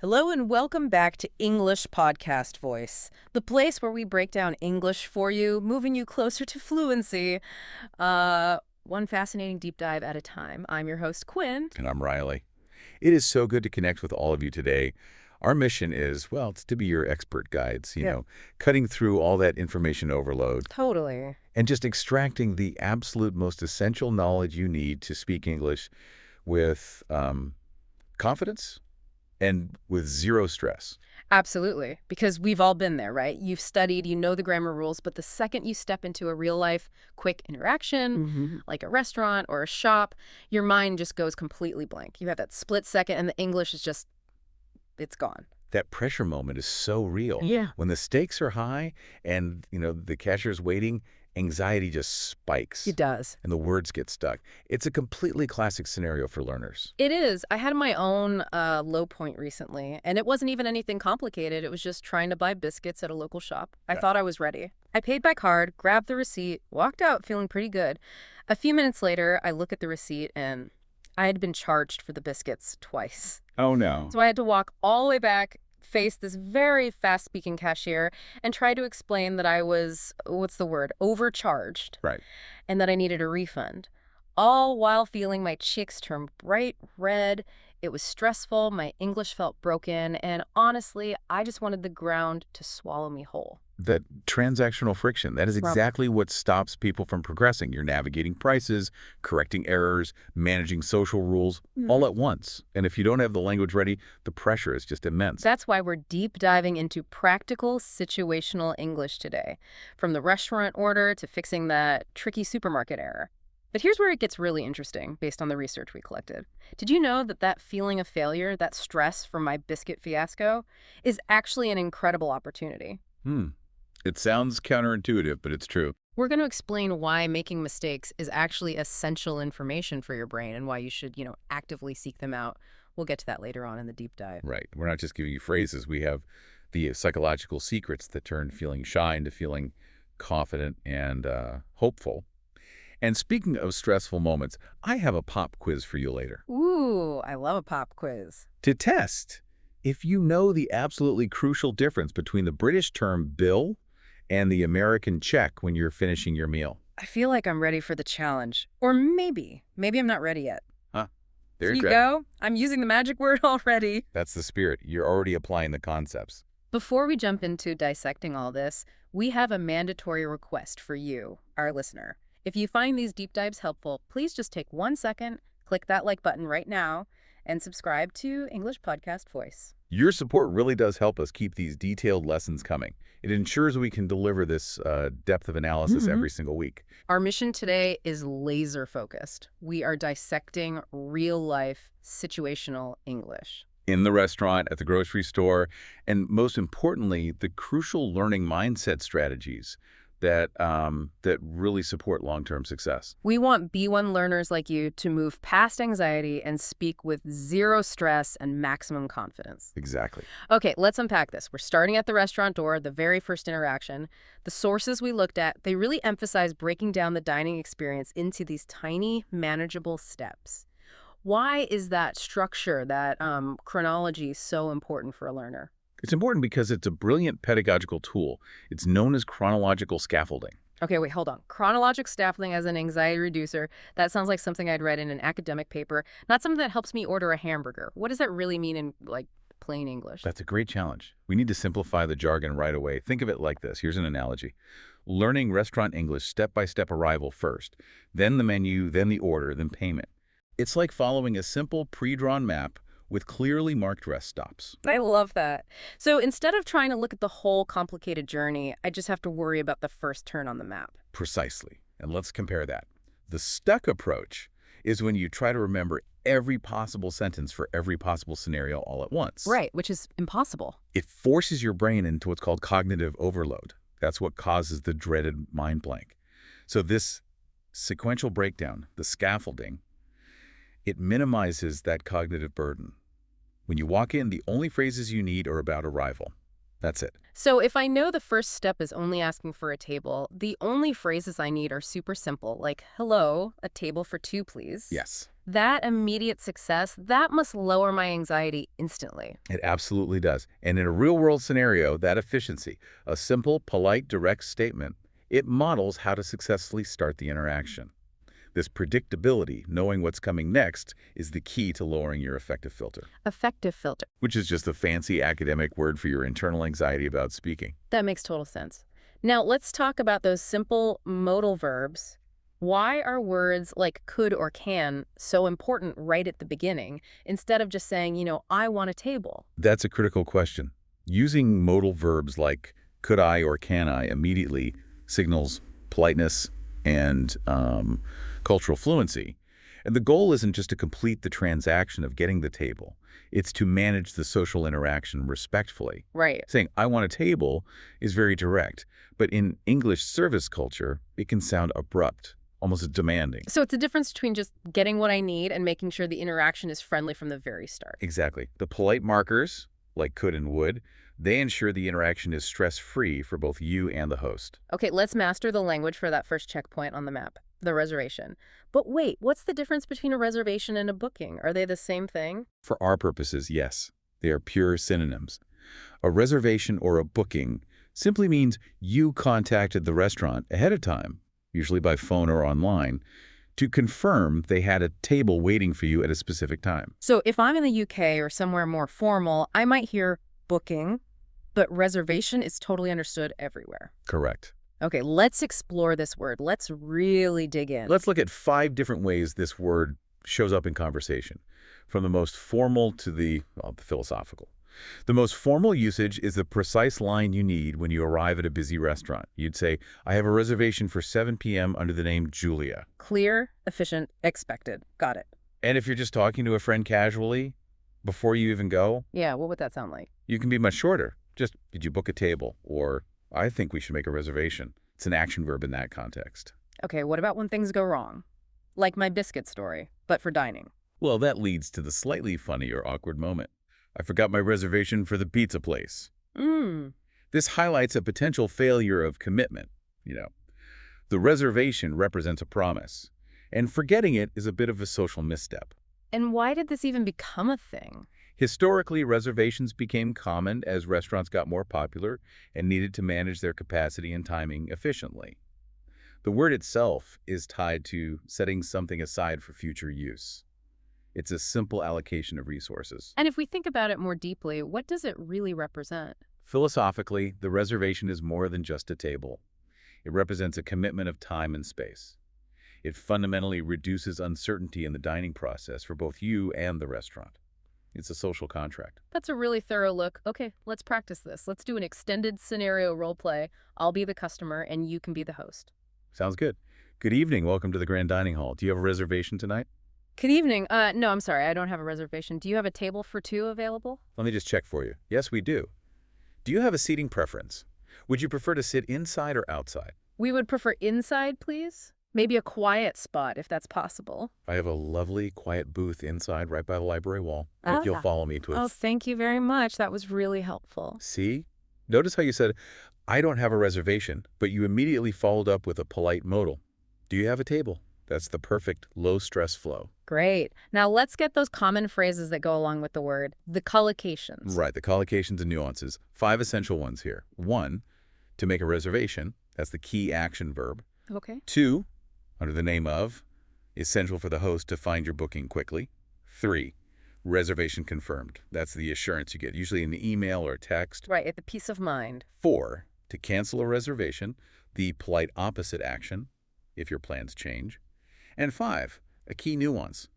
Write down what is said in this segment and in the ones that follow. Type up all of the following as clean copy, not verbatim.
Hello and welcome back to English Podcast Voice, the place where we break down English for you, moving you closer to fluency, one fascinating deep dive at a time. I'm your host, Quinn. And I'm Riley. It is so good to connect with all of you today. Our mission is, well, it's to be your expert guides, cutting through all that information overload Totally. and just extracting the absolute most essential knowledge you need to speak English with confidence and with zero stress. Absolutely, because we've all been there, right? You've studied, you know the grammar rules, but the second you step into a real-life, quick interaction, like a restaurant or a shop, your mind just goes completely blank. You have that split second and the English is just, it's gone. That pressure moment is so real. Yeah. When the stakes are high and, the cashier's waiting, anxiety just spikes. It does. And the words get stuck. It's a completely classic scenario for learners. It is. I had my own low point recently, and it wasn't even anything complicated. It was just trying to buy biscuits at a local shop. I thought I was ready. I paid by card, grabbed the receipt, walked out feeling pretty good. A few minutes later, I look at the receipt, and I had been charged for the biscuits twice. Oh, no. So I had to walk all the way back, face this very fast-speaking cashier, and try to explain that I was, overcharged. Right. And that I needed a refund. All while feeling my cheeks turn bright red. It was stressful, my English felt broken, and honestly, I just wanted the ground to swallow me whole. That transactional friction, that is exactly what stops people from progressing. You're navigating prices, correcting errors, managing social rules, all at once. And if you don't have the language ready, the pressure is just immense. That's why we're deep diving into practical situational English today, from the restaurant order to fixing that tricky supermarket error. But here's where it gets really interesting, based on the research we collected. Did you know that feeling of failure, that stress from my biscuit fiasco, is actually an incredible opportunity? It sounds counterintuitive, but it's true. We're going to explain why making mistakes is actually essential information for your brain and why you should, actively seek them out. We'll get to that later on in the deep dive. Right. We're not just giving you phrases. We have the psychological secrets that turn feeling shy into feeling confident and hopeful. And speaking of stressful moments, I have a pop quiz for you later. Ooh, I love a pop quiz. To test if you know the absolutely crucial difference between the British term bill and the American check when you're finishing your meal. I feel like I'm ready for the challenge. Or maybe I'm not ready yet. There you go. I'm using the magic word already. That's the spirit. You're already applying the concepts. Before we jump into dissecting all this, we have a mandatory request for you, our listener. If you find these deep dives helpful, please just take 1 second, click that like button right now, and subscribe to English Podcast Voice. Your support really does help us keep these detailed lessons coming. It ensures we can deliver this depth of analysis every single week. Our mission today is laser focused. We are dissecting real-life situational English. In the restaurant, at the grocery store, and most importantly, the crucial learning mindset strategies that really support long-term success. We want B1 learners like you to move past anxiety and speak with zero stress and maximum confidence. Exactly. Okay, let's unpack this. We're starting at the restaurant door, the very first interaction. The sources we looked at, they really emphasize breaking down the dining experience into these tiny, manageable steps. Why is that structure, that chronology, so important for a learner? It's important because it's a brilliant pedagogical tool. It's known as chronological scaffolding. Okay, wait, hold on. Chronological scaffolding as an anxiety reducer, that sounds like something I'd read in an academic paper, not something that helps me order a hamburger. What does that really mean in, plain English? That's a great challenge. We need to simplify the jargon right away. Think of it like this. Here's an analogy. Learning restaurant English step-by-step arrival first, then the menu, then the order, then payment. It's like following a simple pre-drawn map with clearly marked rest stops. I love that. So instead of trying to look at the whole complicated journey, I just have to worry about the first turn on the map. Precisely. And let's compare that. The stuck approach is when you try to remember every possible sentence for every possible scenario all at once. Right, which is impossible. It forces your brain into what's called cognitive overload. That's what causes the dreaded mind blank. So this sequential breakdown, the scaffolding, it minimizes that cognitive burden. When you walk in, the only phrases you need are about arrival. That's it. So if I know the first step is only asking for a table, the only phrases I need are super simple, like, hello, a table for two, please. Yes. That immediate success, that must lower my anxiety instantly. It absolutely does. And in a real-world scenario, that efficiency, a simple, polite, direct statement, it models how to successfully start the interaction. This predictability, knowing what's coming next, is the key to lowering your affective filter, Effective filter. which is just a fancy academic word for your internal anxiety about speaking. That makes total sense. Now, let's talk about those simple modal verbs. Why are words like could or can so important right at the beginning instead of just saying, I want a table? That's a critical question. Using modal verbs like could I or can I immediately signals politeness and cultural fluency. And the goal isn't just to complete the transaction of getting the table. It's to manage the social interaction respectfully. Right. Saying, I want a table is very direct, but in English service culture, it can sound abrupt, almost demanding. So it's a difference between just getting what I need and making sure the interaction is friendly from the very start. Exactly. The polite markers, like could and would, they ensure the interaction is stress-free for both you and the host. Okay, let's master the language for that first checkpoint on the map, the reservation. But wait, what's the difference between a reservation and a booking? Are they the same thing? For our purposes, yes. They are pure synonyms. A reservation or a booking simply means you contacted the restaurant ahead of time, usually by phone or online, to confirm they had a table waiting for you at a specific time. So if I'm in the UK or somewhere more formal, I might hear booking, but reservation is totally understood everywhere. Correct. Okay, let's explore this word. Let's really dig in. Let's look at 5 different ways this word shows up in conversation, from the most formal to the philosophical. The most formal usage is the precise line you need when you arrive at a busy restaurant. You'd say, I have a reservation for 7 p.m. under the name Julia. Clear, efficient, expected. Got it. And if you're just talking to a friend casually, before you even go, Yeah, what would that sound like? you can be much shorter. Just, did you book a table? Or, I think we should make a reservation. It's an action verb in that context. Okay, what about when things go wrong? Like my biscuit story, but for dining. Well, that leads to the slightly funny or awkward moment. I forgot my reservation for the pizza place. This highlights a potential failure of commitment. The reservation represents a promise, and forgetting it is a bit of a social misstep. And why did this even become a thing? Historically, reservations became common as restaurants got more popular and needed to manage their capacity and timing efficiently. The word itself is tied to setting something aside for future use. It's a simple allocation of resources. And if we think about it more deeply, what does it really represent? Philosophically, the reservation is more than just a table. It represents a commitment of time and space. It fundamentally reduces uncertainty in the dining process for both you and the restaurant. It's a social contract. That's a really thorough look. Okay, let's practice this. Let's do an extended scenario role play. I'll be the customer and you can be the host. Sounds good. Good evening. Welcome to the Grand Dining Hall. Do you have a reservation tonight? Good evening. No, I'm sorry. I don't have a reservation. Do you have a table for 2 available? Let me just check for you. Yes, we do. Do you have a seating preference? Would you prefer to sit inside or outside? We would prefer inside, please. Maybe a quiet spot, if that's possible. I have a lovely, quiet booth inside right by the library wall. If you'll follow me to it. Oh, thank you very much. That was really helpful. See? Notice how you said, I don't have a reservation, but you immediately followed up with a polite modal. Do you have a table? That's the perfect low-stress flow. Great. Now let's get those common phrases that go along with the word, the collocations. Right, the collocations and nuances. 5 essential ones here. 1, to make a reservation. That's the key action verb. Okay. 2, under the name of, essential for the host to find your booking quickly. 3, reservation confirmed. That's the assurance you get, usually in the email or text. Right, the peace of mind. 4, to cancel a reservation, the polite opposite action, if your plans change. And 5, a key nuance.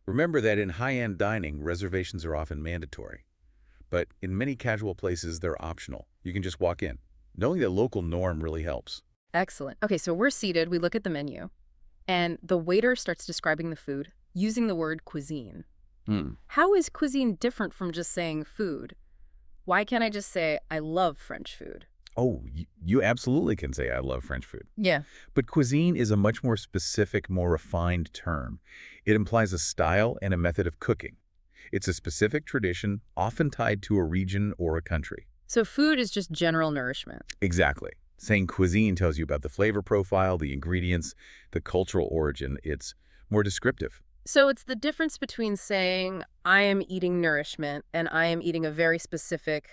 Remember that in high-end dining, reservations are often mandatory. But in many casual places, they're optional. You can just walk in. Knowing the local norm really helps. Excellent. Okay, so we're seated, we look at the menu, and the waiter starts describing the food using the word cuisine. How is cuisine different from just saying food? Why can't I just say, I love French food? Oh, you absolutely can say I love French food. Yeah. But cuisine is a much more specific, more refined term. It implies a style and a method of cooking. It's a specific tradition, often tied to a region or a country. So food is just general nourishment. Exactly. Saying cuisine tells you about the flavor profile, the ingredients, the cultural origin. It's more descriptive. So it's the difference between saying, I am eating nourishment and I am eating a very specific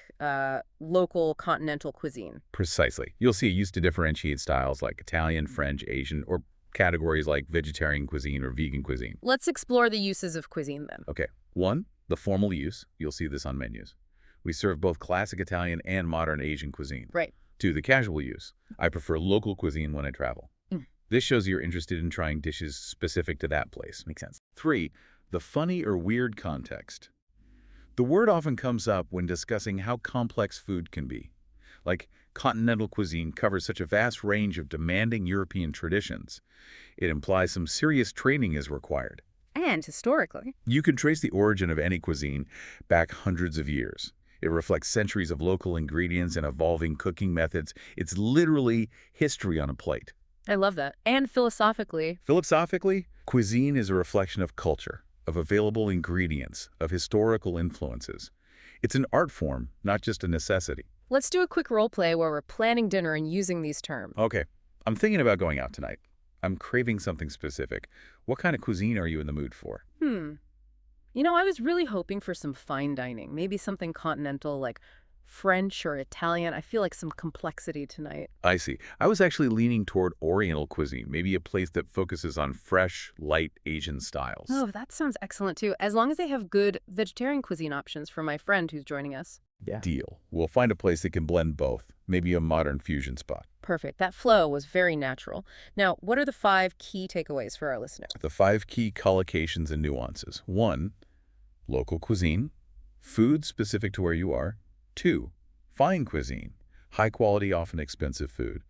local continental cuisine. Precisely. You'll see it used to differentiate styles like Italian, French, Asian, or categories like vegetarian cuisine or vegan cuisine. Let's explore the uses of cuisine then. Okay. 1, the formal use. You'll see this on menus. We serve both classic Italian and modern Asian cuisine. Right. 2, the casual use. I prefer local cuisine when I travel. Mm. This shows you're interested in trying dishes specific to that place. Makes sense. 3, the funny or weird context. The word often comes up when discussing how complex food can be. Like, continental cuisine covers such a vast range of demanding European traditions. It implies some serious training is required. And historically. You can trace the origin of any cuisine back hundreds of years. It reflects centuries of local ingredients and evolving cooking methods. It's literally history on a plate. I love that. And philosophically. Philosophically, cuisine is a reflection of culture, of available ingredients, of historical influences. It's an art form, not just a necessity. Let's do a quick role play where we're planning dinner and using these terms. Okay, I'm thinking about going out tonight. I'm craving something specific. What kind of cuisine are you in the mood for? I was really hoping for some fine dining, maybe something continental like French or Italian. I feel like some complexity tonight. I see. I was actually leaning toward Oriental cuisine, maybe a place that focuses on fresh, light Asian styles. Oh, that sounds excellent too, as long as they have good vegetarian cuisine options for my friend who's joining us. Yeah. Deal. We'll find a place that can blend both, maybe a modern fusion spot. Perfect. That flow was very natural. Now, what are the 5 key takeaways for our listeners? The 5 key collocations and nuances. 1, local cuisine, food specific to where you are. 2, fine cuisine, high quality, often expensive food.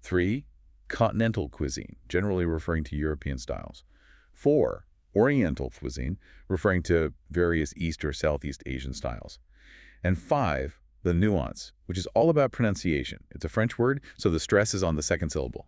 3, continental cuisine, generally referring to European styles. 4, Oriental cuisine, referring to various East or Southeast Asian styles. And 5, the nuance, which is all about pronunciation. It's a French word, so the stress is on the second syllable.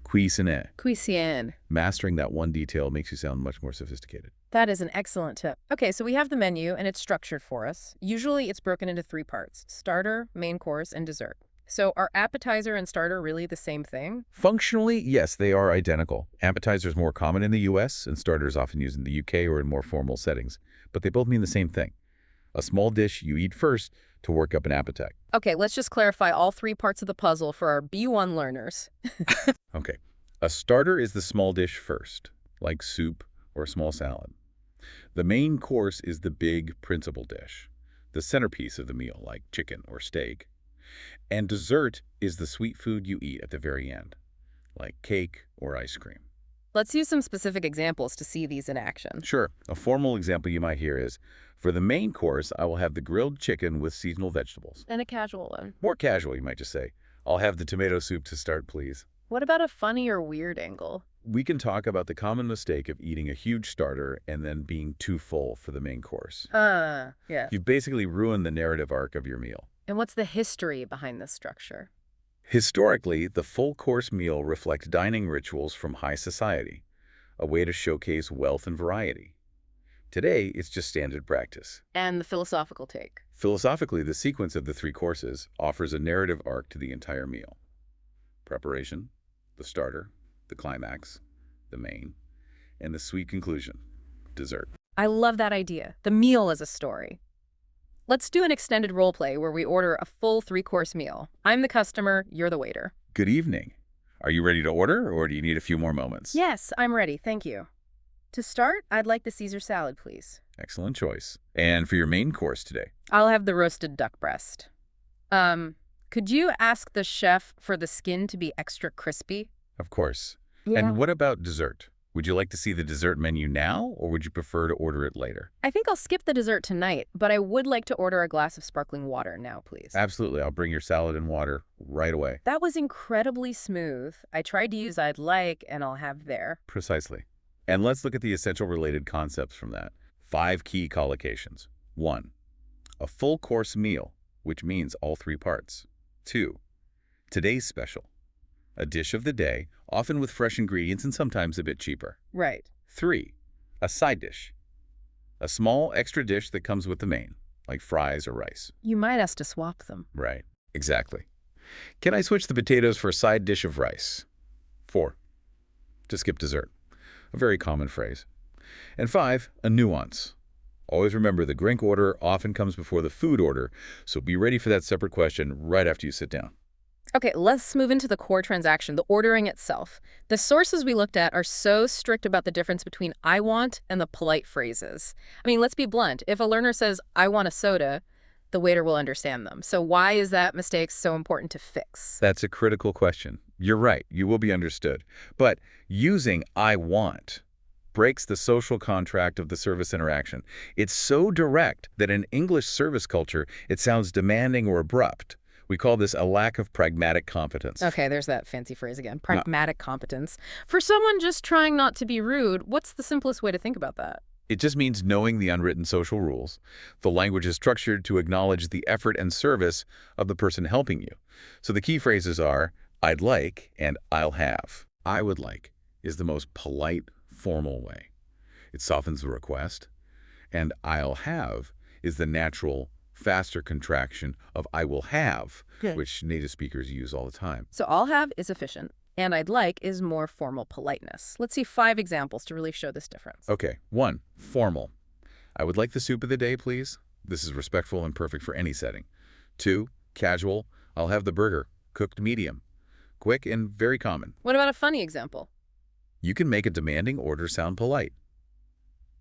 Cuisine. Cuisine. Mastering that one detail makes you sound much more sophisticated. That is an excellent tip. Okay, so we have the menu and it's structured for us. Usually it's broken into 3 parts: starter, main course, and dessert. So are appetizer and starter really the same thing? Functionally, yes, they are identical. Appetizers more common in the US, and starters often used in the UK or in more formal settings. But they both mean the same thing: a small dish you eat first to work up an appetite. Okay, let's just clarify all 3 parts of the puzzle for our B1 learners. Okay. A starter is the small dish first, like soup or a small salad. The main course is the big principal dish, the centerpiece of the meal, like chicken or steak. And dessert is the sweet food you eat at the very end, like cake or ice cream. Let's use some specific examples to see these in action. Sure. A formal example you might hear is, for the main course, I will have the grilled chicken with seasonal vegetables. And a casual one. More casual, you might just say, I'll have the tomato soup to start, please. What about a funny or weird angle? We can talk about the common mistake of eating a huge starter and then being too full for the main course. Yeah. You've basically ruined the narrative arc of your meal. And what's the history behind this structure? Historically, the full-course meal reflects dining rituals from high society, a way to showcase wealth and variety. Today, it's just standard practice. And the philosophical take. Philosophically, the sequence of the 3 courses offers a narrative arc to the entire meal: preparation, the starter, the climax, the main, and the sweet conclusion, dessert. I love that idea. The meal as a story. Let's do an extended role play where we order a full 3-course meal. I'm the customer, you're the waiter. Good evening. Are you ready to order, or do you need a few more moments? Yes, I'm ready, thank you. To start, I'd like the Caesar salad, please. Excellent choice. And for your main course today? I'll have the roasted duck breast. Could you ask the chef for the skin to be extra crispy? Of course. Yeah. And what about dessert? Would you like to see the dessert menu now, or would you prefer to order it later? I think I'll skip the dessert tonight, but I would like to order a glass of sparkling water now, please. Absolutely. I'll bring your salad and water right away. That was incredibly smooth. I tried to use I'd like, and I'll have there. Precisely. And let's look at the essential related concepts from that. 5 key collocations. 1, a full course meal, which means all 3 parts. 2, today's special, a dish of the day, often with fresh ingredients and sometimes a bit cheaper. Right. 3, a side dish, a small extra dish that comes with the main, like fries or rice. You might ask to swap them. Right, exactly. Can I switch the potatoes for a side dish of rice? 4, to skip dessert, a very common phrase. And 5, a nuance. Always remember the drink order often comes before the food order, so be ready for that separate question right after you sit down. Okay, let's move into the core transaction, the ordering itself. The sources we looked at are so strict about the difference between I want and the polite phrases. I mean, let's be blunt. If a learner says, I want a soda, the waiter will understand them. So why is that mistake so important to fix? That's a critical question. You're right, you will be understood. But using I want breaks the social contract of the service interaction. It's so direct that in English service culture, it sounds demanding or abrupt. We call this a lack of pragmatic competence. Okay, there's that fancy phrase again, Now, pragmatic competence. For someone just trying not to be rude, what's the simplest way to think about that? it just means knowing the unwritten social rules. The language is structured to acknowledge the effort and service of the person helping you. So the key phrases are, I'd like and I'll have. I would like is the most polite, formal way. It softens the request. And I'll have is the natural, faster contraction of I will have, Okay. which native speakers use all the time. So I'll have is efficient, and I'd like is more formal politeness. Let's see 5 examples to really show this difference. Okay, 1, formal. I would like the soup of the day, please. This is respectful and perfect for any setting. 2, casual. I'll have the burger, cooked medium. Quick and very common. What about a funny example? You can make a demanding order sound polite.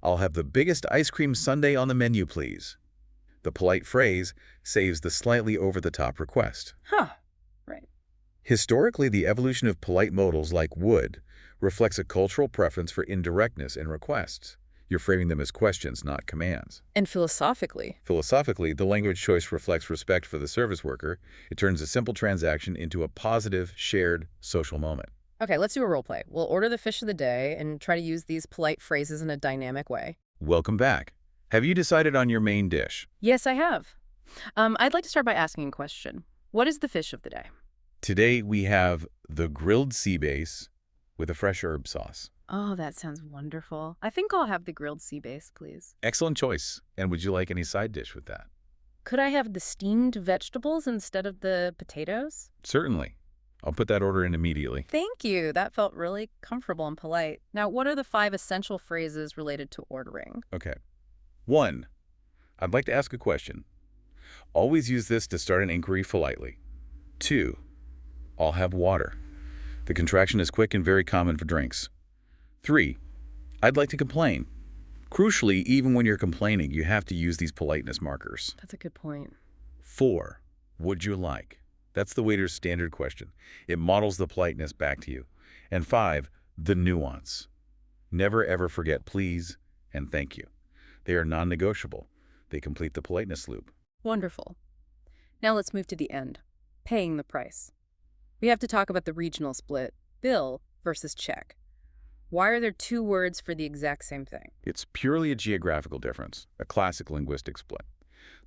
I'll have the biggest ice cream sundae on the menu, please. The polite phrase saves the slightly over-the-top request. Huh, right. Historically, the evolution of polite modals like would reflects a cultural preference for indirectness in requests. You're framing them as questions, not commands. And philosophically, Philosophically, the language choice reflects respect for the service worker. It turns a simple transaction into a positive, shared social moment. okay, let's do a role play. We'll order the fish of the day and try to use these polite phrases in a dynamic way. Welcome back. Have you decided on your main dish? Yes, I have. I'd like to start by asking a question. What is the fish of the day? Today we have the grilled sea bass with a fresh herb sauce. Oh, that sounds wonderful. I think I'll have the grilled sea bass, please. Excellent choice. And would you like any side dish with that? Could I have the steamed vegetables instead of the potatoes? Certainly. I'll put that order in immediately. Thank you. That felt really comfortable and polite. Now, what are the 5 essential phrases related to ordering? Okay. 1, I'd like to ask a question. Always use this to start an inquiry politely. 2, I'll have water. The contraction is quick and very common for drinks. 3, I'd like to complain. Crucially, even when you're complaining, you have to use these politeness markers. That's a good point. 4, would you like? That's the waiter's standard question. It models the politeness back to you. And 5, the nuance. Never ever forget please and thank you. They are non-negotiable. They complete the politeness loop. Wonderful. Now let's move to the end, paying the price. We have to talk about the regional split, bill versus check. Why are there 2 words for the exact same thing? It's purely a geographical difference, a classic linguistic split.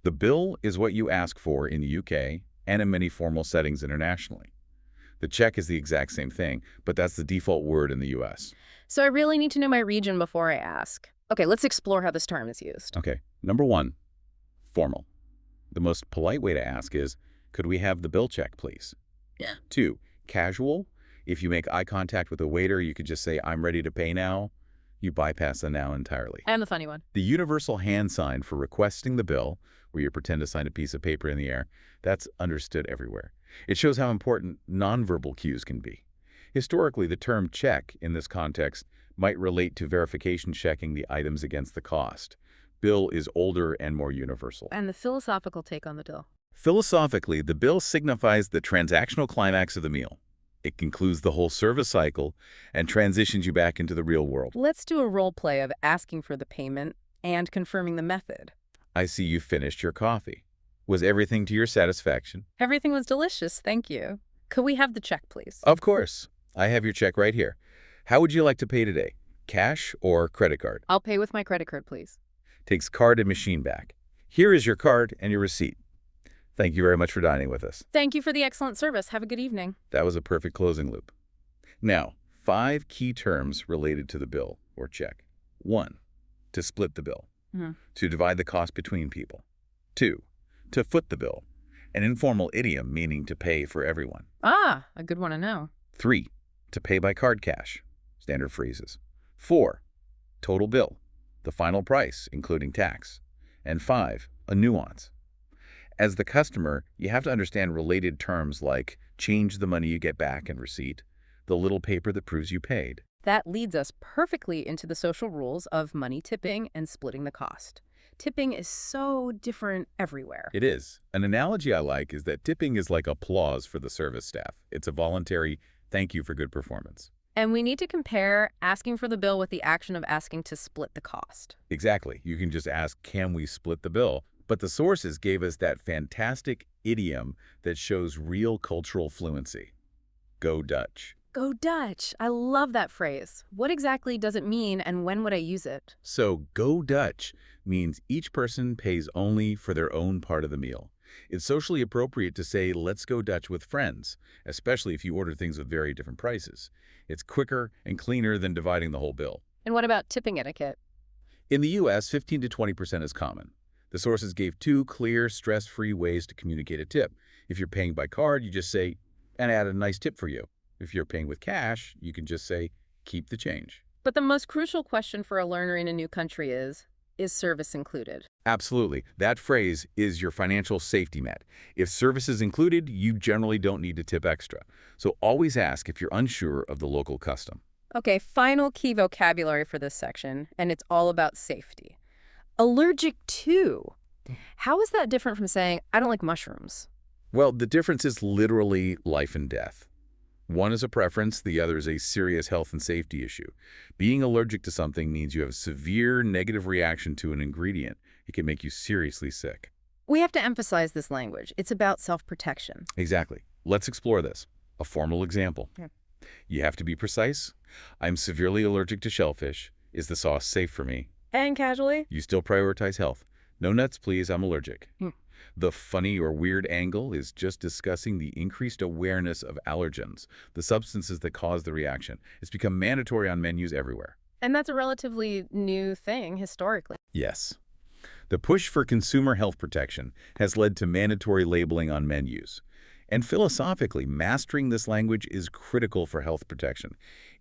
The bill is what you ask for in the UK and in many formal settings internationally. The check is the exact same thing, but that's the default word in the US. So I really need to know my region before I ask. Okay, let's explore how this term is used. Okay, number 1, formal. The most polite way to ask is, could we have the bill check, please? Yeah. 2, casual. If you make eye contact with a waiter, you could just say, I'm ready to pay now. You bypass the now entirely. And the funny one. The universal hand sign for requesting the bill, where you pretend to sign a piece of paper in the air, that's understood everywhere. It shows how important nonverbal cues can be. Historically, the term check in this context might relate to verification checking the items against the cost. Bill is older and more universal. And the philosophical take on the bill. Philosophically, the bill signifies the transactional climax of the meal. It concludes the whole service cycle and transitions you back into the real world. Let's do a role play of asking for the payment and confirming the method. I see you finished your coffee. Was everything to your satisfaction? Everything was delicious, thank you. Could we have the check, please? Of course. I have your check right here. How would you like to pay today? Cash or credit card? I'll pay with my credit card, please. Takes card and machine back. Here is your card and your receipt. Thank you very much for dining with us. Thank you for the excellent service. Have a good evening. That was a perfect closing loop. Now, 5 key terms related to the bill or check. 1, to split the bill. To divide the cost between people. 2, to foot the bill, an informal idiom meaning to pay for everyone. Ah, a good one to know. 3, to pay by card cash, standard phrases. 4, total bill, the final price, including tax. And 5, a nuance. As the customer, you have to understand related terms like change the money you get back and receipt, the little paper that proves you paid. That leads us perfectly into the social rules of money tipping and splitting the cost. Tipping is so different everywhere. It is. An analogy I like is that tipping is like applause for the service staff. It's a voluntary thank you for good performance. And we need to compare asking for the bill with the action of asking to split the cost. Exactly. You can just ask, can we split the bill? But the sources gave us that fantastic idiom that shows real cultural fluency. Go Dutch. Go Dutch. I love that phrase. What exactly does it mean and when would I use it? So go Dutch means each person pays only for their own part of the meal. It's socially appropriate to say, let's go Dutch with friends, especially if you order things with very different prices. It's quicker and cleaner than dividing the whole bill. And what about tipping etiquette? In the U.S., 15 to 20% is common. The sources gave 2 clear, stress-free ways to communicate a tip. If you're paying by card, you just say, and add a nice tip for you. If you're paying with cash, you can just say, keep the change. But the most crucial question for a learner in a new country is service included? Absolutely. That phrase is your financial safety net. If service is included, you generally don't need to tip extra. So always ask if you're unsure of the local custom. Okay, final key vocabulary for this section, and it's all about safety. Allergic to. How is that different from saying, I don't like mushrooms? Well, the difference is literally life and death. One is a preference, the other is a serious health and safety issue. Being allergic to something means you have a severe negative reaction to an ingredient. It can make you seriously sick. We have to emphasize this language. It's about self-protection. Exactly. Let's explore this. A formal example. Yeah. You have to be precise. I'm severely allergic to shellfish. Is the sauce safe for me? And casually? You still prioritize health. No nuts, please. I'm allergic. Hmm. The funny or weird angle is just discussing the increased awareness of allergens, the substances that cause the reaction. It's become mandatory on menus everywhere. And that's a relatively new thing historically. Yes. The push for consumer health protection has led to mandatory labeling on menus. And philosophically, mastering this language is critical for health protection.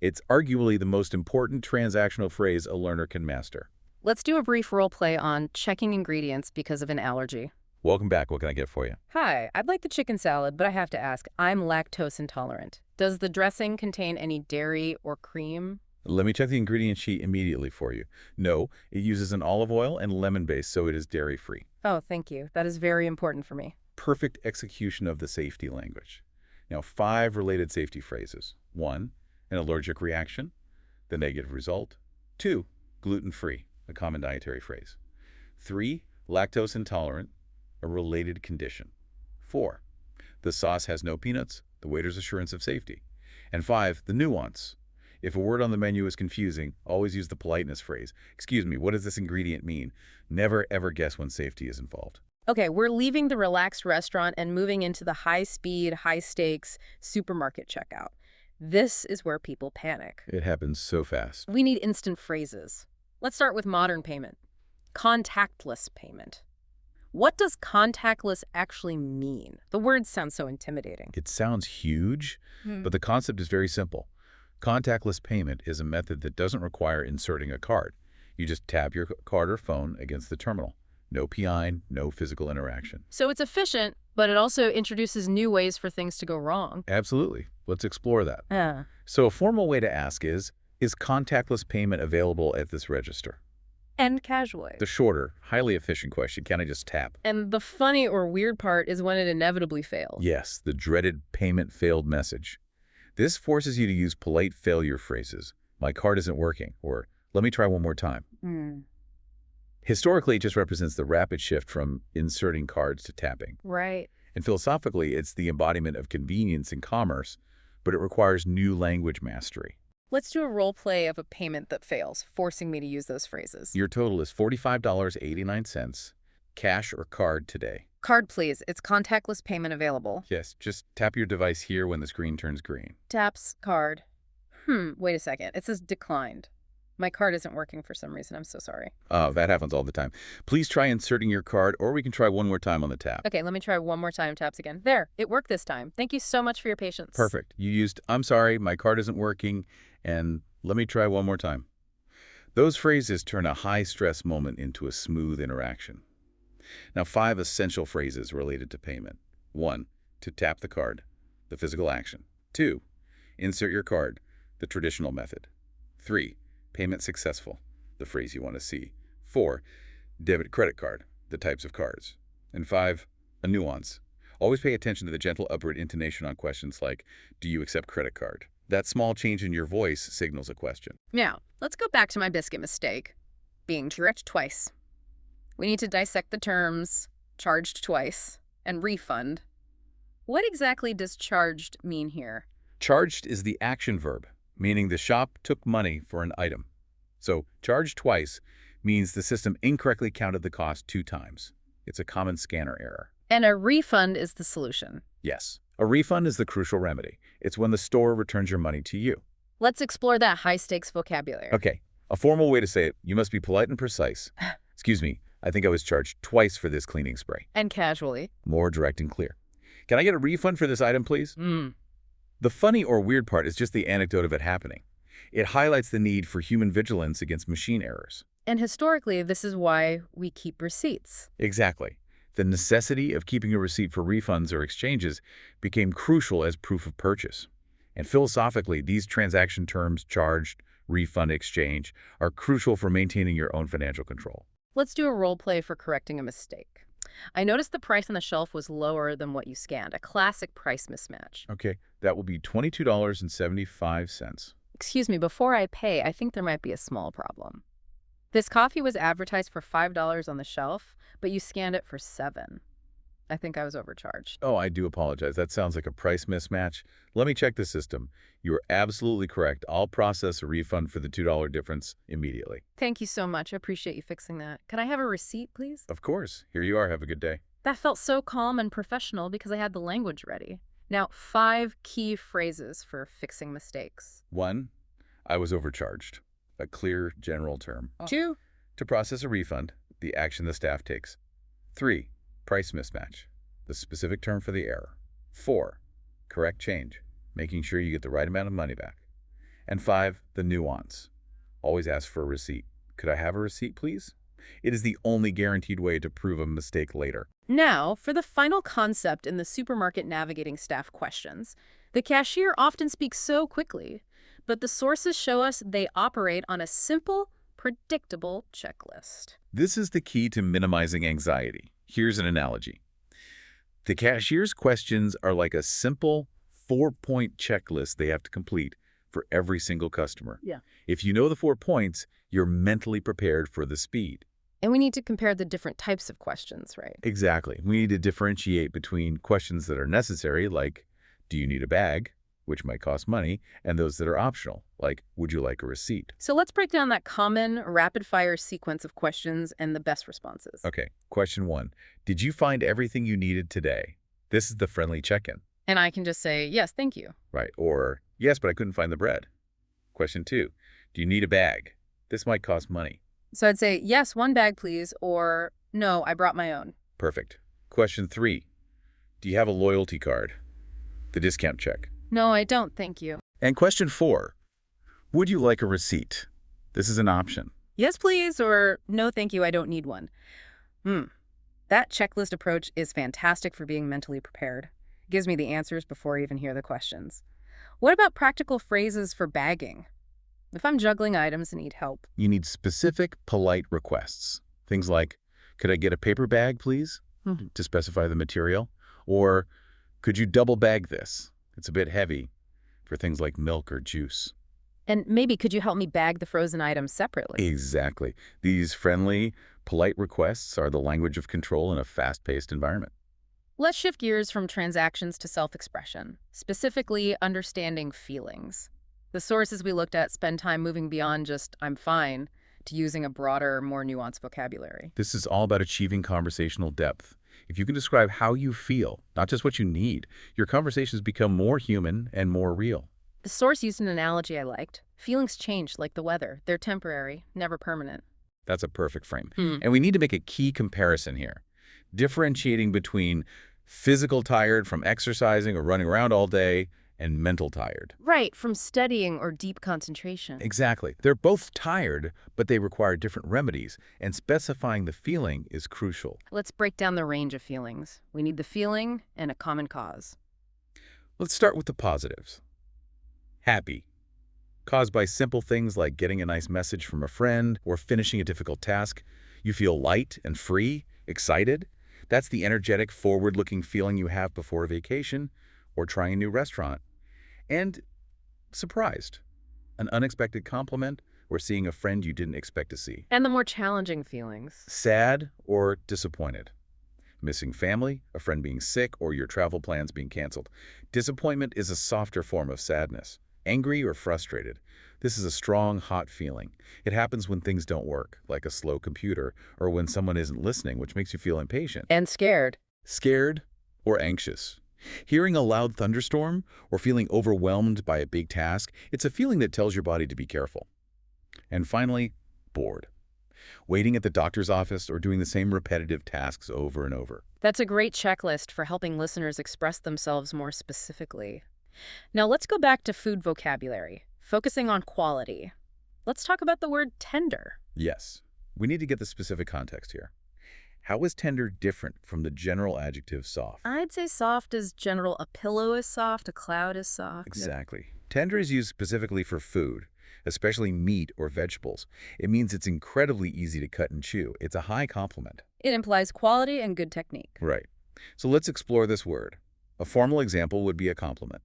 It's arguably the most important transactional phrase a learner can master. Let's do a brief role play on checking ingredients because of an allergy. Welcome back. What can I get for you? Hi, I'd like the chicken salad, but I have to ask, I'm lactose intolerant. Does the dressing contain any dairy or cream? Let me check the ingredient sheet immediately for you. No, it uses an olive oil and lemon base, so it is dairy-free. Oh, thank you. That is very important for me. Perfect execution of the safety language. Now, 5 related safety phrases. 1, an allergic reaction, the negative result. 2, gluten-free, a common dietary phrase. 3, lactose intolerant, a related condition. 4, the sauce has no peanuts, the waiter's assurance of safety. And 5, the nuance. If a word on the menu is confusing, always use the politeness phrase. Excuse me, what does this ingredient mean? Never, ever guess when safety is involved. Okay, we're leaving the relaxed restaurant and moving into the high-speed, high-stakes supermarket checkout. This is where people panic. It happens so fast. We need instant phrases. Let's start with modern payment. Contactless payment. What does contactless actually mean? The word sounds so intimidating. It sounds huge, but the concept is very simple. Contactless payment is a method that doesn't require inserting a card. You just tap your card or phone against the terminal. No PI, no physical interaction. So it's efficient, but it also introduces new ways for things to go wrong. Absolutely. Let's explore that. So a formal way to ask is contactless payment available at this register? And casually. The shorter, highly efficient question, can I just tap? And the funny or weird part is when it inevitably fails. Yes, the dreaded payment failed message. This forces you to use polite failure phrases. My card isn't working, or let me try one more time. Historically, it just represents the rapid shift from inserting cards to tapping. Right. And philosophically, it's the embodiment of convenience in commerce, but it requires new language mastery. Let's do a role play of a payment that fails, forcing me to use those phrases. Your total is $45.89, cash or card today. Card, please. It's contactless payment available. Yes, just tap your device here when the screen turns green. Taps, card. Wait a second. It says declined. My card isn't working for some reason. I'm so sorry. Oh, that happens all the time. Please try inserting your card, or we can try one more time on the tap. Okay, let me try one more time. Taps again. There, it worked this time. Thank you so much for your patience. Perfect. You used, I'm sorry, my card isn't working, and let me try one more time. Those phrases turn a high-stress moment into a smooth interaction. Now, 5 essential phrases related to payment. 1. To tap the card, the physical action. 2. Insert your card, the traditional method. 3. Payment successful, the phrase you want to see. 4. Debit credit card, the types of cards. And 5. A nuance. Always pay attention to the gentle upward intonation on questions like, do you accept credit card? That small change in your voice signals a question. Now, let's go back to my biscuit mistake. Being tricked twice. We need to dissect the terms, charged twice, and refund. What exactly does charged mean here? Charged is the action verb, meaning the shop took money for an item. So, charged twice means the system incorrectly counted the cost 2 times. It's a common scanner error. And a refund is the solution. Yes. A refund is the crucial remedy. It's when the store returns your money to you. Let's explore that high-stakes vocabulary. Okay. A formal way to say it, you must be polite and precise. Excuse me, I think I was charged twice for this cleaning spray. And casually. More direct and clear. Can I get a refund for this item, please? The funny or weird part is just the anecdote of it happening. It highlights the need for human vigilance against machine errors. And historically, this is why we keep receipts. Exactly. The necessity of keeping a receipt for refunds or exchanges became crucial as proof of purchase. And philosophically, these transaction terms, charged, refund, exchange, are crucial for maintaining your own financial control. Let's do a role play for correcting a mistake. I noticed the price on the shelf was lower than what you scanned, a classic price mismatch. Okay, that will be $22.75. Excuse me, before I pay, I think there might be a small problem. This coffee was advertised for $5 on the shelf, but you scanned it for $7. I think I was overcharged. Oh, I do apologize. That sounds like a price mismatch. Let me check the system. You are absolutely correct. I'll process a refund for the $2 difference immediately. Thank you so much. I appreciate you fixing that. Can I have a receipt, please? Of course. Here you are. Have a good day. That felt so calm and professional because I had the language ready. Now, 5 key phrases for fixing mistakes. 1. I was overcharged. A clear, general term. 2. To process a refund, the action the staff takes. 3. Price mismatch, the specific term for the error. 4. Correct change, making sure you get the right amount of money back. And 5. The nuance. Always ask for a receipt. Could I have a receipt, please? It is the only guaranteed way to prove a mistake later. Now, for the final concept in the supermarket navigating staff questions. The cashier often speaks so quickly, but the sources show us they operate on a simple, predictable checklist. This is the key to minimizing anxiety. Here's an analogy. The cashier's questions are like a simple 4-point checklist they have to complete for every single customer. Yeah. If you know the 4 points, you're mentally prepared for the speed. And we need to compare the different types of questions, right? Exactly. We need to differentiate between questions that are necessary, like, do you need a bag, which might cost money, and those that are optional, like, would you like a receipt? So let's break down that common rapid-fire sequence of questions and the best responses. Okay, question 1. Did you find everything you needed today? This is the friendly check-in. And I can just say, yes, thank you. Right, or, yes, but I couldn't find the bread. Question 2. Do you need a bag? This might cost money. So I'd say, yes, 1 bag, please, or no, I brought my own. Perfect. Question 3. Do you have a loyalty card? The discount check. No, I don't, thank you. And question 4. Would you like a receipt? This is an option. Yes, please, or no, thank you, I don't need one. That checklist approach is fantastic for being mentally prepared. It gives me the answers before I even hear the questions. What about practical phrases for bagging? If I'm juggling items and need help. You need specific, polite requests. Things like, could I get a paper bag, please? To specify the material. Or, could you double bag this? It's a bit heavy for things like milk or juice. And maybe could you help me bag the frozen items separately? Exactly. These friendly, polite requests are the language of control in a fast-paced environment. Let's shift gears from transactions to self-expression, specifically understanding feelings. The sources we looked at spend time moving beyond just, I'm fine, to using a broader, more nuanced vocabulary. This is all about achieving conversational depth. If you can describe how you feel, not just what you need, your conversations become more human and more real. The source used an analogy I liked. Feelings change like the weather. They're temporary, never permanent. That's a perfect frame. And we need to make a key comparison here, differentiating between physical tired from exercising or running around all day and mental tired. Right, from studying or deep concentration. Exactly. They're both tired, but they require different remedies, and specifying the feeling is crucial. Let's break down the range of feelings. We need the feeling and a common cause. Let's start with the positives. Happy, caused by simple things like getting a nice message from a friend or finishing a difficult task. You feel light and free, excited. That's the energetic, forward-looking feeling you have before a vacation or trying a new restaurant. And surprised, an unexpected compliment or seeing a friend you didn't expect to see. And the more challenging feelings. Sad or disappointed. Missing family, a friend being sick, or your travel plans being canceled. Disappointment is a softer form of sadness. Angry or frustrated. This is a strong, hot feeling. It happens when things don't work, like a slow computer, or when someone isn't listening, which makes you feel impatient. And scared. Scared or anxious. Hearing a loud thunderstorm or feeling overwhelmed by a big task, it's a feeling that tells your body to be careful. And finally, bored. Waiting at the doctor's office or doing the same repetitive tasks over and over. That's a great checklist for helping listeners express themselves more specifically. Now let's go back to food vocabulary, focusing on quality. Let's talk about the word tender. Yes, we need to get the specific context here. How is tender different from the general adjective soft? I'd say soft is general. A pillow is soft, a cloud is soft. Exactly. Tender is used specifically for food, especially meat or vegetables. It means it's incredibly easy to cut and chew. It's a high compliment. It implies quality and good technique. Right. So let's explore this word. A formal example would be a compliment.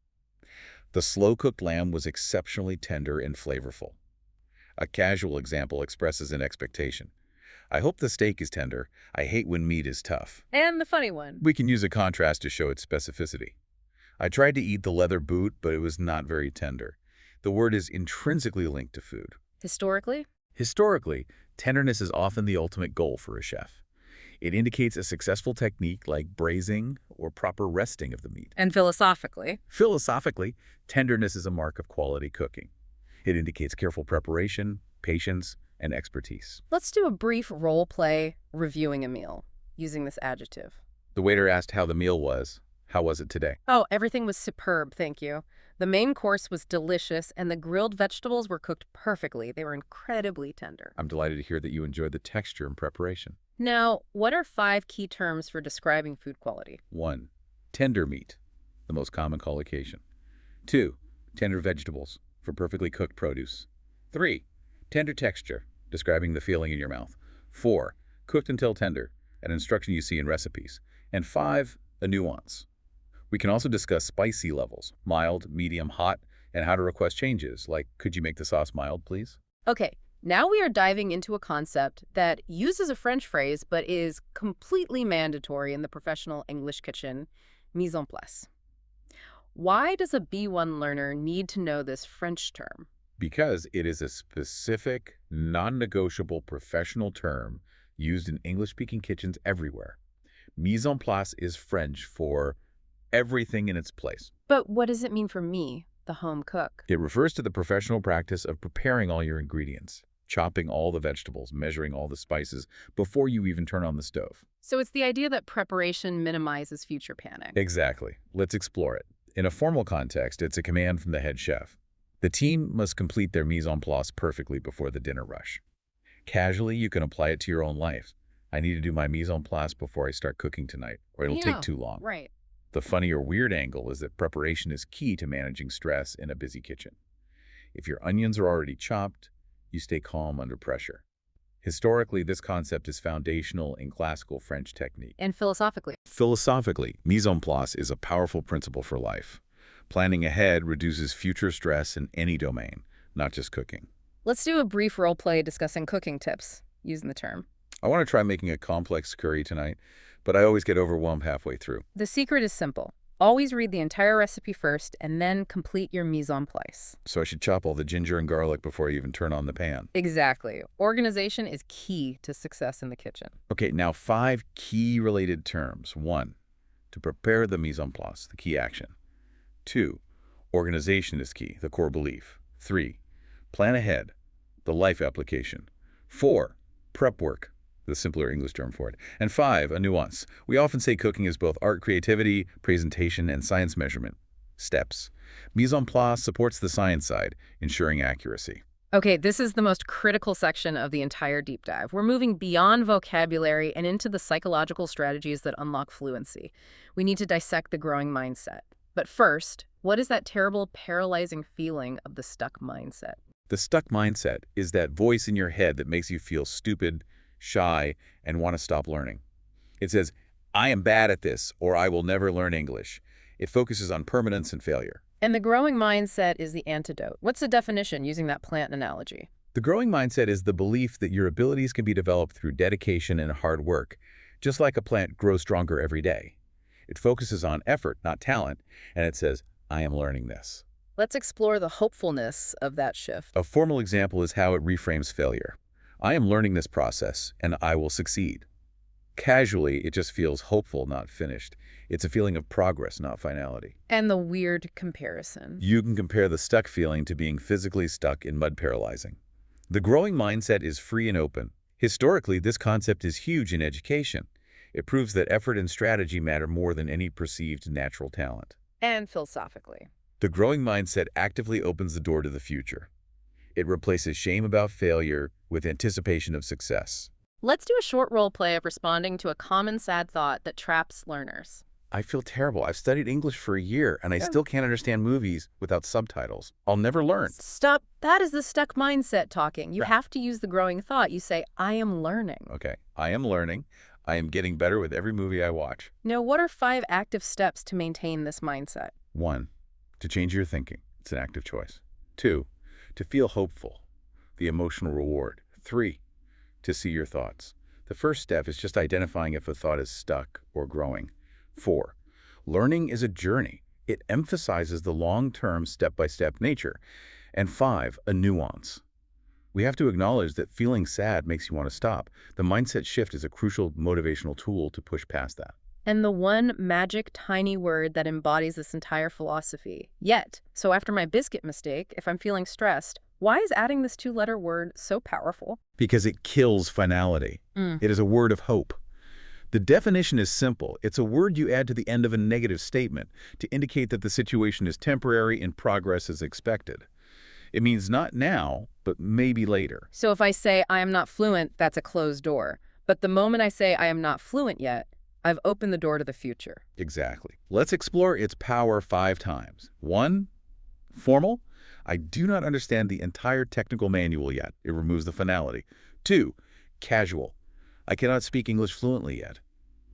The slow-cooked lamb was exceptionally tender and flavorful. A casual example expresses an expectation. I hope the steak is tender. I hate when meat is tough. And the funny one. We can use a contrast to show its specificity. I tried to eat the leather boot, but it was not very tender. The word is intrinsically linked to food. Historically? Historically, tenderness is often the ultimate goal for a chef. It indicates a successful technique like braising or proper resting of the meat. And philosophically? Philosophically, tenderness is a mark of quality cooking. It indicates careful preparation, patience, and expertise. Let's do a brief role play reviewing a meal using this adjective. The waiter asked how the meal was. How was it today? Oh, everything was superb, thank you. The main course was delicious, and the grilled vegetables were cooked perfectly. They were incredibly tender. I'm delighted to hear that you enjoyed the texture and preparation. Now, what are 5 key terms for describing food quality? 1. Tender meat, the most common collocation. 2. Tender vegetables, for perfectly cooked produce. 3. Tender texture, describing the feeling in your mouth. 4. Cooked until tender, an instruction you see in recipes. And 5. A nuance. We can also discuss spicy levels, mild, medium, hot, and how to request changes, like, could you make the sauce mild, please? Okay, now we are diving into a concept that uses a French phrase but is completely mandatory in the professional English kitchen, mise en place. Why does a B1 learner need to know this French term? Because it is a specific, non-negotiable professional term used in English-speaking kitchens everywhere. Mise en place is French for everything in its place. But what does it mean for me, the home cook? It refers to the professional practice of preparing all your ingredients, chopping all the vegetables, measuring all the spices before you even turn on the stove. So it's the idea that preparation minimizes future panic. Exactly. Let's explore it. In a formal context, it's a command from the head chef. The team must complete their mise en place perfectly before the dinner rush. Casually, you can apply it to your own life. I need to do my mise en place before I start cooking tonight, or it'll take too long. Right. The funny or weird angle is that preparation is key to managing stress in a busy kitchen. If your onions are already chopped, you stay calm under pressure. Historically, this concept is foundational in classical French technique. And philosophically? Philosophically, mise en place is a powerful principle for life. Planning ahead reduces future stress in any domain, not just cooking. Let's do a brief role play discussing cooking tips using the term. I want to try making a complex curry tonight, but I always get overwhelmed halfway through. The secret is simple. Always read the entire recipe first and then complete your mise en place. So I should chop all the ginger and garlic before I even turn on the pan. Exactly. Organization is key to success in the kitchen. Okay, now 5 key related terms. 1. To prepare the mise en place, the key action. 2. Organization is key, the core belief. 3. Plan ahead, the life application. 4. Prep work, the simpler English term for it. And 5, a nuance. We often say cooking is both art, creativity, presentation, and science measurement. Steps. Mise en place supports the science side, ensuring accuracy. Okay, this is the most critical section of the entire deep dive. We're moving beyond vocabulary and into the psychological strategies that unlock fluency. We need to dissect the growing mindset. But first, what is that terrible, paralyzing feeling of the stuck mindset? The stuck mindset is that voice in your head that makes you feel stupid, shy, and want to stop learning. It says, I am bad at this, or I will never learn English. It focuses on permanence and failure. And the growing mindset is the antidote. What's the definition using that plant analogy? The growing mindset is the belief that your abilities can be developed through dedication and hard work, just like a plant grows stronger every day. It focuses on effort, not talent, and it says, I am learning this. Let's explore the hopefulness of that shift. A formal example is how it reframes failure. I am learning this process, and I will succeed. Casually, it just feels hopeful, not finished. It's a feeling of progress, not finality. And the weird comparison. You can compare the stuck feeling to being physically stuck in mud paralyzing. The growing mindset is free and open. Historically, this concept is huge in education. It proves that effort and strategy matter more than any perceived natural talent. And philosophically. The growing mindset actively opens the door to the future. It replaces shame about failure with anticipation of success. Let's do a short role play of responding to a common sad thought that traps learners. I feel terrible. I've studied English for a year, and I still can't understand movies without subtitles. I'll never learn. Stop. That is the stuck mindset talking. You have to use the growing thought. You say, I am learning. Okay, I am learning. I am getting better with every movie I watch. Now, what are 5 active steps to maintain this mindset? 1, to change your thinking. It's an active choice. 2, to feel hopeful, the emotional reward. 3, to see your thoughts. The first step is just identifying if a thought is stuck or growing. 4, learning is a journey. It emphasizes the long-term, step-by-step nature. And 5, a nuance. We have to acknowledge that feeling sad makes you want to stop. The mindset shift is a crucial motivational tool to push past that. And the one magic tiny word that embodies this entire philosophy, yet. So after my biscuit mistake, if I'm feeling stressed, why is adding this 2-letter word so powerful? Because it kills finality. It is a word of hope. The definition is simple. It's a word you add to the end of a negative statement to indicate that the situation is temporary and progress is expected. It means not now, but maybe later. So if I say I am not fluent, that's a closed door. But the moment I say I am not fluent yet, I've opened the door to the future. Exactly. Let's explore its power 5 times. 1, formal. I do not understand the entire technical manual yet. It removes the finality. 2, casual. I cannot speak English fluently yet.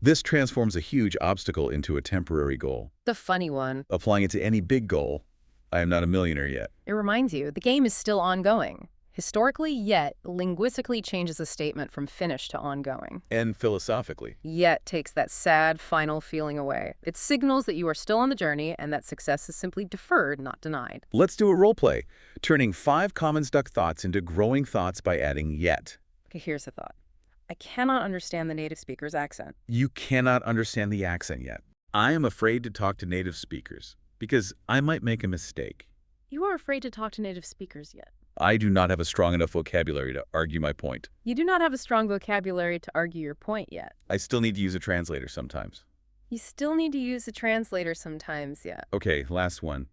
This transforms a huge obstacle into a temporary goal. The funny one. Applying it to any big goal, I am not a millionaire yet. It reminds you, the game is still ongoing. Historically, yet, linguistically changes a statement from finished to ongoing. And philosophically. Yet takes that sad, final feeling away. It signals that you are still on the journey and that success is simply deferred, not denied. Let's do a role play, turning 5 common stuck thoughts into growing thoughts by adding yet. Okay, here's a thought. I cannot understand the native speaker's accent. You cannot understand the accent yet. I am afraid to talk to native speakers because I might make a mistake. You are afraid to talk to native speakers yet. I do not have a strong enough vocabulary to argue my point. You do not have a strong vocabulary to argue your point yet. I still need to use a translator sometimes. You still need to use a translator sometimes yet. Okay, last one.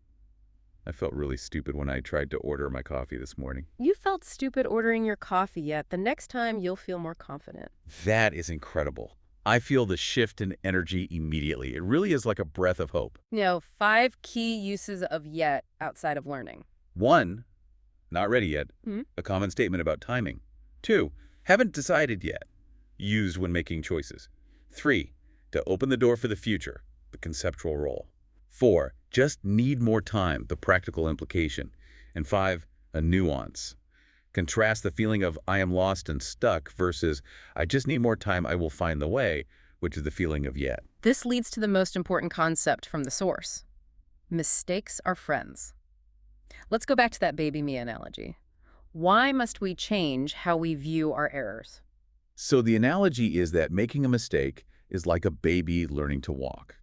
I felt really stupid when I tried to order my coffee this morning. You felt stupid ordering your coffee yet. The next time you'll feel more confident. That is incredible. I feel the shift in energy immediately. It really is like a breath of hope. 5 key uses of yet outside of learning. 1, not ready yet. A common statement about timing. 2, haven't decided yet. Used when making choices. 3, to open the door for the future, the conceptual role. 4, just need more time, the practical implication. And 5, a nuance. Contrast the feeling of I am lost and stuck versus I just need more time, I will find the way, which is the feeling of yet. This leads to the most important concept from the source. Mistakes are friends. Let's go back to that baby me analogy. Why must we change how we view our errors? So the analogy is that making a mistake is like a baby learning to walk.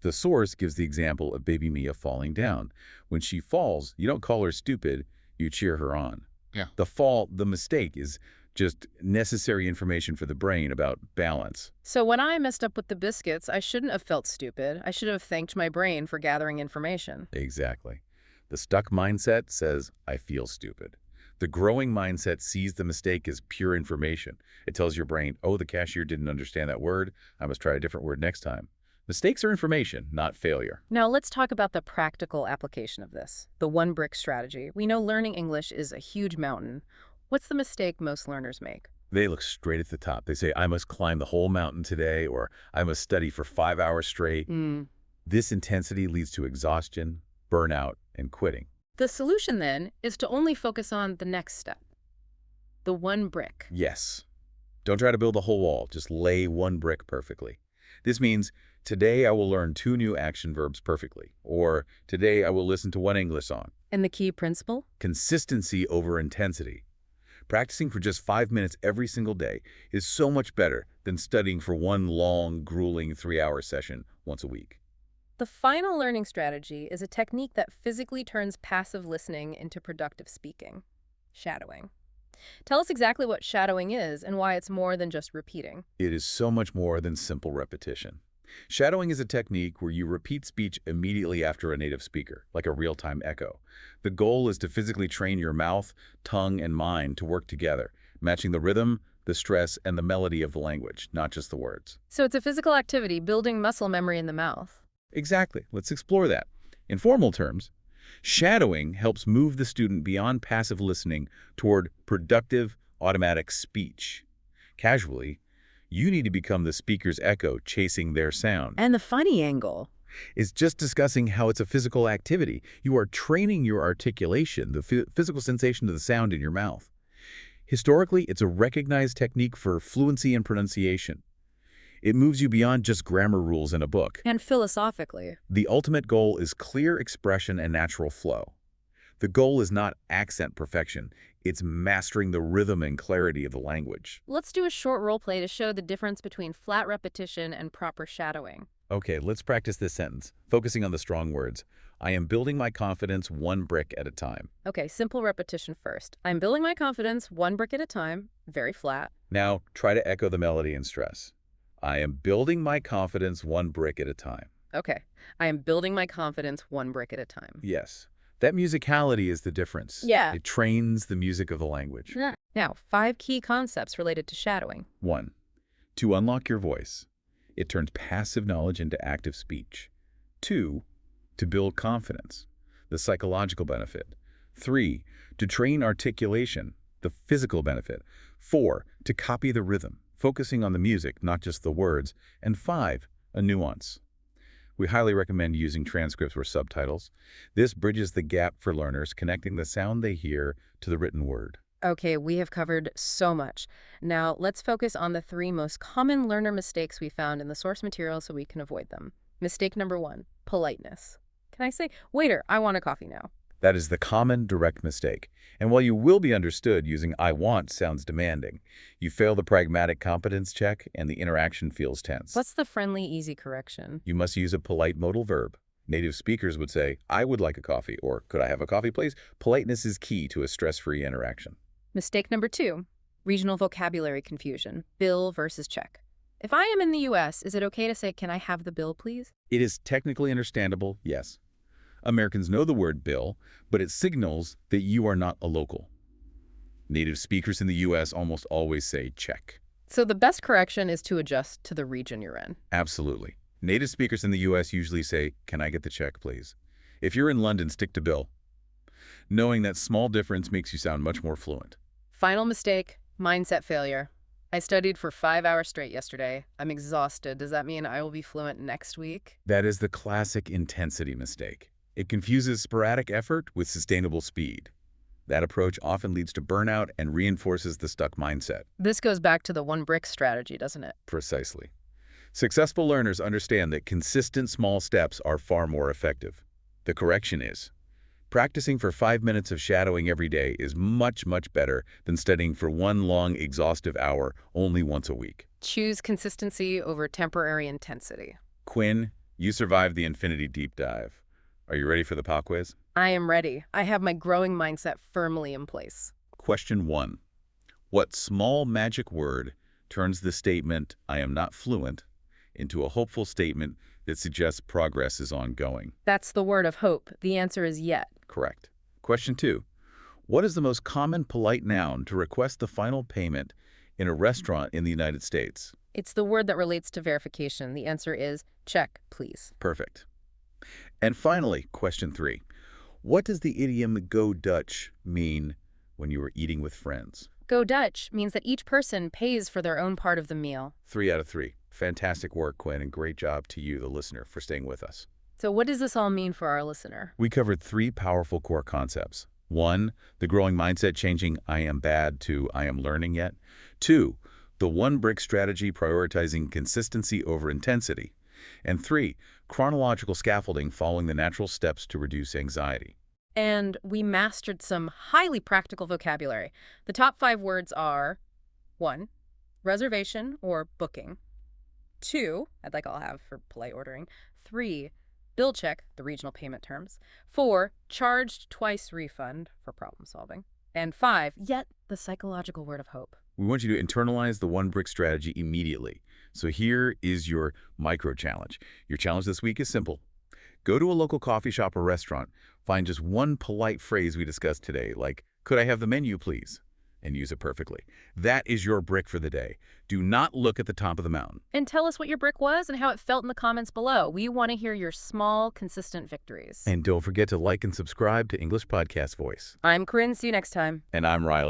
The source gives the example of baby Mia falling down. When she falls, you don't call her stupid, you cheer her on. Yeah. The mistake is just necessary information for the brain about balance. So when I messed up with the biscuits, I shouldn't have felt stupid. I should have thanked my brain for gathering information. Exactly. The stuck mindset says, I feel stupid. The growing mindset sees the mistake as pure information. It tells your brain, oh, the cashier didn't understand that word. I must try a different word next time. Mistakes are information, not failure. Now let's talk about the practical application of this, the one brick strategy. We know learning English is a huge mountain. What's the mistake most learners make? They look straight at the top. They say, I must climb the whole mountain today, or I must study for 5 hours straight. This intensity leads to exhaustion, burnout, and quitting. The solution then is to only focus on the next step, the one brick. Yes. Don't try to build a whole wall. Just lay one brick perfectly. This means, today I will learn 2 new action verbs perfectly, or today I will listen to 1 English song. And the key principle? Consistency over intensity. Practicing for just 5 minutes every single day is so much better than studying for one long, grueling 3-hour session once a week. The final learning strategy is a technique that physically turns passive listening into productive speaking, shadowing. Tell us exactly what shadowing is and why it's more than just repeating. It is so much more than simple repetition. Shadowing is a technique where you repeat speech immediately after a native speaker, like a real-time echo. The goal is to physically train your mouth, tongue, and mind to work together, matching the rhythm, the stress, and the melody of the language, not just the words. So it's a physical activity building muscle memory in the mouth. Exactly. Let's explore that. In formal terms, shadowing helps move the student beyond passive listening toward productive, automatic speech. Casually, you need to become the speaker's echo chasing their sound. And the funny angle is just discussing how it's a physical activity. You are training your articulation, the physical sensation of the sound in your mouth. Historically, it's a recognized technique for fluency and pronunciation. It moves you beyond just grammar rules in a book. And philosophically, the ultimate goal is clear expression and natural flow. The goal is not accent perfection. It's mastering the rhythm and clarity of the language. Let's do a short role play to show the difference between flat repetition and proper shadowing. Okay, let's practice this sentence, focusing on the strong words. I am building my confidence 1 brick at a time. Okay, simple repetition first. I'm building my confidence 1 brick at a time. Very flat. Now, try to echo the melody and stress. I am building my confidence 1 brick at a time. Okay, I am building my confidence 1 brick at a time. Yes. That musicality is the difference. Yeah. It trains the music of the language. Now, 5 key concepts related to shadowing. 1. To unlock your voice. It turns passive knowledge into active speech. 2. To build confidence. The psychological benefit. 3. To train articulation. The physical benefit. 4. To copy the rhythm, focusing on the music, not just the words. And 5. A nuance. We highly recommend using transcripts or subtitles. This bridges the gap for learners, connecting the sound they hear to the written word. Okay, we have covered so much. Now, let's focus on the 3 most common learner mistakes we found in the source material so we can avoid them. Mistake number 1, politeness. Can I say, waiter, I want a coffee now? That is the common direct mistake. And while you will be understood, using I want sounds demanding. You fail the pragmatic competence check and the interaction feels tense. What's the friendly, easy correction? You must use a polite modal verb. Native speakers would say, I would like a coffee, or could I have a coffee, please? Politeness is key to a stress-free interaction. Mistake number 2, regional vocabulary confusion, bill versus check. If I am in the U.S., is it okay to say, can I have the bill, please? It is technically understandable, yes. Americans know the word bill, but it signals that you are not a local. Native speakers in the U.S. almost always say check. So the best correction is to adjust to the region you're in. Absolutely. Native speakers in the U.S. usually say, can I get the check, please? If you're in London, stick to bill. Knowing that small difference makes you sound much more fluent. Final mistake, mindset failure. I studied for 5 hours straight yesterday. I'm exhausted. Does that mean I will be fluent next week? That is the classic intensity mistake. It confuses sporadic effort with sustainable speed. That approach often leads to burnout and reinforces the stuck mindset. This goes back to the 1 brick strategy, doesn't it? Precisely. Successful learners understand that consistent small steps are far more effective. The correction is, practicing for 5 minutes of shadowing every day is much, much better than studying for 1 long, exhaustive hour only once a week. Choose consistency over temporary intensity. Quinn, you survived the Infinity Deep Dive. Are you ready for the pop quiz? I am ready. I have my growing mindset firmly in place. Question 1. What small magic word turns the statement, I am not fluent, into a hopeful statement that suggests progress is ongoing? That's the word of hope. The answer is yet. Correct. Question 2. What is the most common polite noun to request the final payment in a restaurant in the United States? It's the word that relates to verification. The answer is check, please. Perfect. And finally, question 3. What does the idiom go Dutch mean when you are eating with friends? Go Dutch means that each person pays for their own part of the meal. 3 out of 3. Fantastic work, Quinn, and great job to you, the listener, for staying with us. So what does this all mean for our listener? We covered 3 powerful core concepts. 1, the growing mindset changing I am bad to I am learning yet. 2, the one brick strategy prioritizing consistency over intensity. And 3, chronological scaffolding following the natural steps to reduce anxiety. And we mastered some highly practical vocabulary. The top 5 words are 1, reservation or booking. 2, I'll have for polite ordering. 3, bill check, the regional payment terms. 4, charged twice refund for problem solving. And 5, yet the psychological word of hope. We want you to internalize the one brick strategy immediately. So here is your micro challenge. Your challenge this week is simple. Go to a local coffee shop or restaurant, find just one polite phrase we discussed today, like, could I have the menu, please? And use it perfectly. That is your brick for the day. Do not look at the top of the mountain. And tell us what your brick was and how it felt in the comments below. We want to hear your small, consistent victories. And don't forget to like and subscribe to English Podcast Voice. I'm Corinne. See you next time. And I'm Riley.